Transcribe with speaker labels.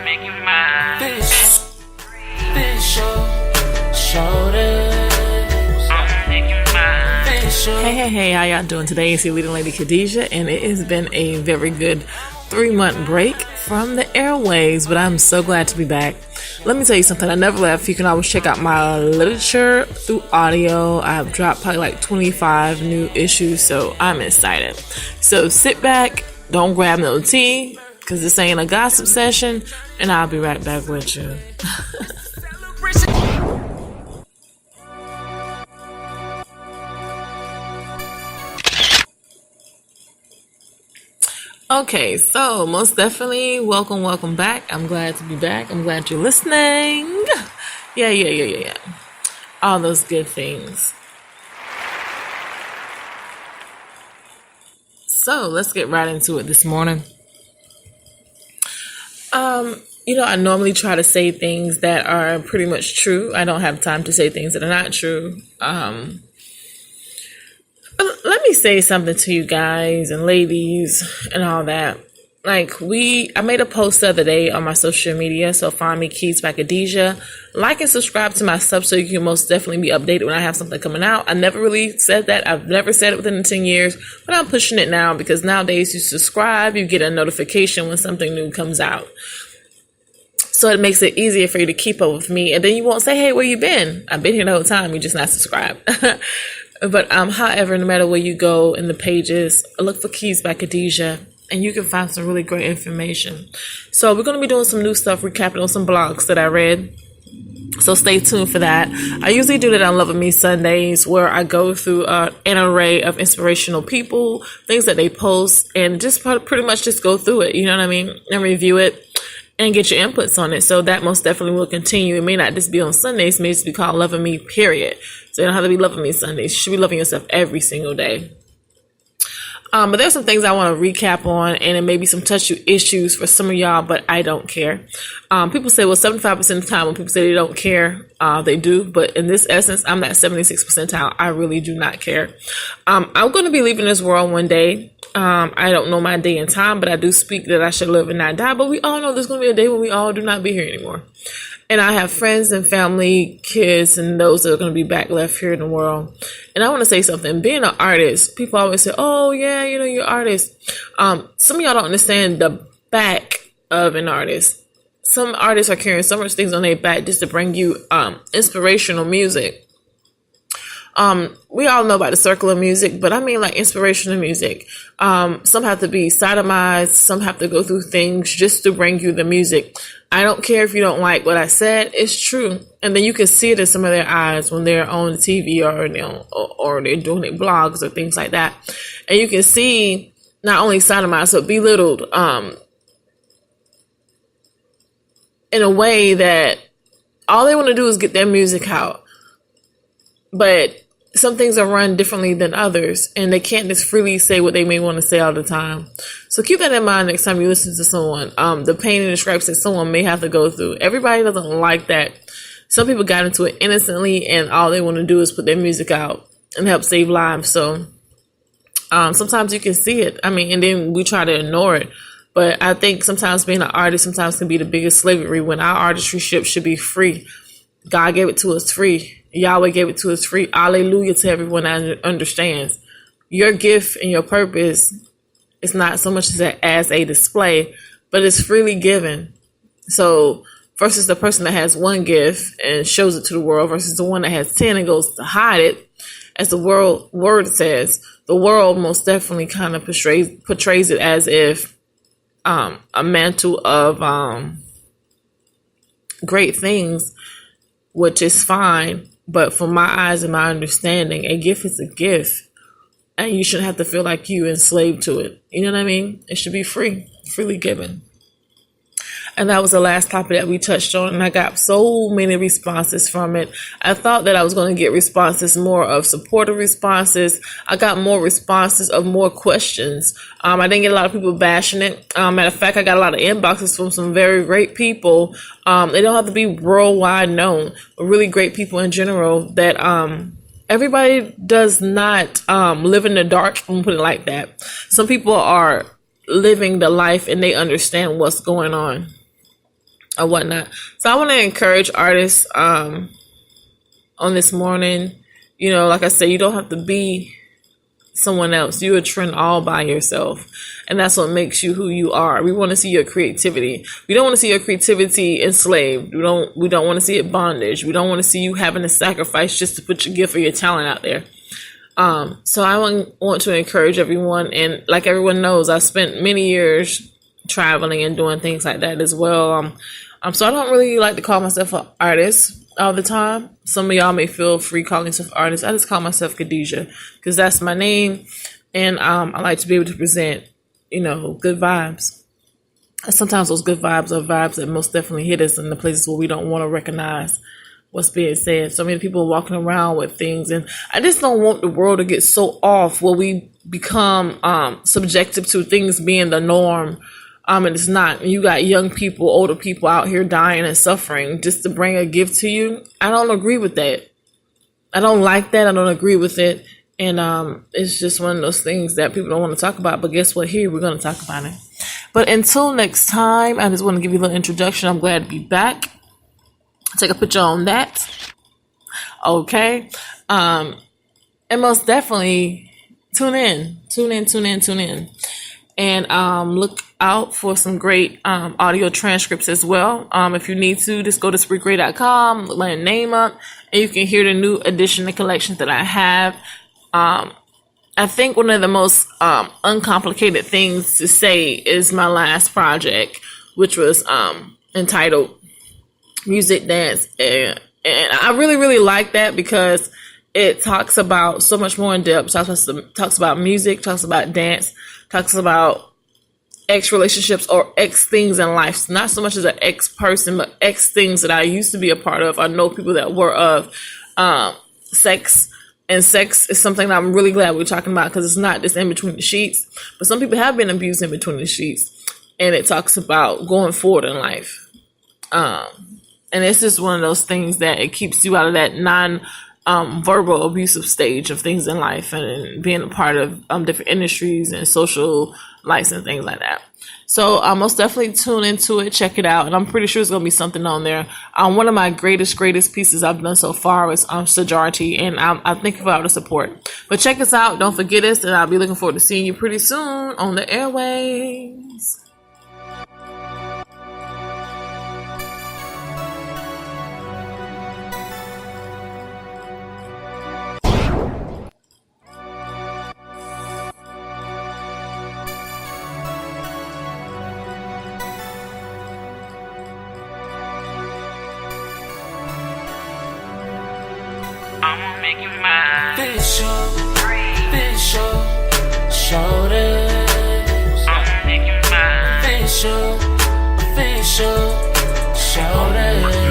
Speaker 1: Fish, shoulders.
Speaker 2: Hey, how y'all doing today? It's your leading lady Khadijah, and it has been a very good 3-month break from the airwaves, but I'm so glad to be back. Let me tell you something, I never left. You can always check out my literature through audio. I've dropped probably like 25 new issues, so I'm excited. So sit back, don't grab no tea, because this ain't a gossip session, and I'll be right back with you. Okay, so most definitely, welcome back. I'm glad to be back. I'm glad you're listening. Yeah. All those good things. So let's get right into it this morning. I normally try to say things that are pretty much true. I don't have time to say things that are not true. Let me say something to you guys and ladies and all that. I made a post the other day on my social media, so find me Keys by Khadijah. Like and subscribe to my sub so you can most definitely be updated when I have something coming out. I never really said that. I've never said it within the 10 years, but I'm pushing it now because nowadays you subscribe, you get a notification when something new comes out. So it makes it easier for you to keep up with me, and then you won't say, hey, where you been? I've been here the whole time, you just not subscribed. But however, no matter where you go in the pages, look for Keys by Khadijah, and you can find some really great information. So we're going to be doing some new stuff, recapping on some blogs that I read. So stay tuned for that. I usually do that on Love of Me Sundays, where I go through an array of inspirational people, things that they post, and just pretty much just go through it, you know what I mean, and review it and get your inputs on it. So that most definitely will continue. It may not just be on Sundays, it may just be called Love of Me, period. So you don't have to be loving me Sundays. You should be loving yourself every single day. But there's some things I want to recap on, and it may be some touchy issues for some of y'all, but I don't care. People say, well, 75% of the time when people say they don't care, they do. But in this essence, I'm that 76th percentile. I really do not care. I'm going to be leaving this world one day. I don't know my day and time, but I do speak that I should live and not die. But we all know there's going to be a day when we all do not be here anymore. And I have friends and family, kids, and those that are going to be back left here in the world. And I want to say something. Being an artist, people always say, oh, yeah, you're an artist. Some of y'all don't understand the back of an artist. Some artists are carrying so much things on their back just to bring you inspirational music. We all know about the circle of music, but I mean like inspirational music. Some have to be sodomized. Some have to go through things just to bring you the music. I don't care if you don't like what I said. It's true. And then you can see it in some of their eyes when they're on TV or they're doing their blogs or things like that. And you can see not only sodomized, but belittled, in a way that all they want to do is get their music out. But some things are run differently than others, and they can't just freely say what they may want to say all the time. So keep that in mind next time you listen to someone. The pain and the stripes that someone may have to go through. Everybody doesn't like that. Some people got into it innocently, and all they want to do is put their music out and help save lives. So sometimes you can see it. And then we try to ignore it. But I think sometimes being an artist sometimes can be the biggest slavery, when our artistryship should be free. God gave it to us free. Yahweh gave it to us free. Hallelujah to everyone that understands. Your gift and your purpose is not so much as a display, but it's freely given. So versus the person that has one gift and shows it to the world versus the one that has 10 and goes to hide it, as the word says, the world most definitely kind of portrays it as if a mantle of great things, which is fine. But from my eyes and my understanding, a gift is a gift. And you shouldn't have to feel like you enslaved to it. You know what I mean? It should be freely given. And that was the last topic that we touched on. And I got so many responses from it. I thought that I was going to get responses, more of supportive responses. I got more responses of more questions. I didn't get a lot of people bashing it. Matter of fact, I got a lot of inboxes from some very great people. They don't have to be worldwide known, but really great people in general that everybody does not live in the dark. I'm going to put it like that. Some people are living the life and they understand what's going on. or whatnot. So I want to encourage artists on this morning. You know, like I said, you don't have to be someone else. You're a trend all by yourself, and that's what makes you who you are. We want to see your creativity. We don't want to see your creativity enslaved. We don't want to see it bondage. We don't want to see you having to sacrifice just to put your gift or your talent out there. So I want to encourage everyone, and like everyone knows, I spent many years traveling and doing things like that as well. So I don't really like to call myself an artist all the time. Some of y'all may feel free calling yourself artist. I just call myself Khadijah because that's my name, and I like to be able to present, you know, good vibes. And sometimes those good vibes are vibes that most definitely hit us in the places where we don't want to recognize what's being said. So many people walking around with things, and I just don't want the world to get so off where we become subjective to things being the norm. And it's not. You got young people, older people out here dying and suffering just to bring a gift to you. I don't agree with that. I don't like that. I don't agree with it. And it's just one of those things that people don't want to talk about. But guess what? Here, we're going to talk about it. But until next time, I just want to give you a little introduction. I'm glad to be back. Take a picture on that. Okay. And most definitely tune in. And look out for some great audio transcripts as well. If you need to, just go to Spreaker.com, look my name up, and you can hear the new edition and collections that I have. I think one of the most uncomplicated things to say is my last project, which was entitled Music, Dance, and I really, really like that because it talks about so much more in depth. Talks about music, talks about dance, talks about ex relationships or ex things in life. Not so much as an ex person, but ex things that I used to be a part of. I know people that were of sex. And sex is something that I'm really glad we're talking about because it's not just in between the sheets. But some people have been abused in between the sheets. And it talks about going forward in life. And it's just one of those things that it keeps you out of that verbal abusive stage of things in life and being a part of different industries and social lives and things like that. So most definitely tune into it, check it out, and I'm pretty sure it's going to be something on there. One of my greatest pieces I've done so far is Sajarti, and I thank you for all the support. But check us out, don't forget us, and I'll be looking forward to seeing you pretty soon on the airwaves.
Speaker 1: I'ma make you mine. Official, shoulders. I'ma make you mine. Official, shoulders.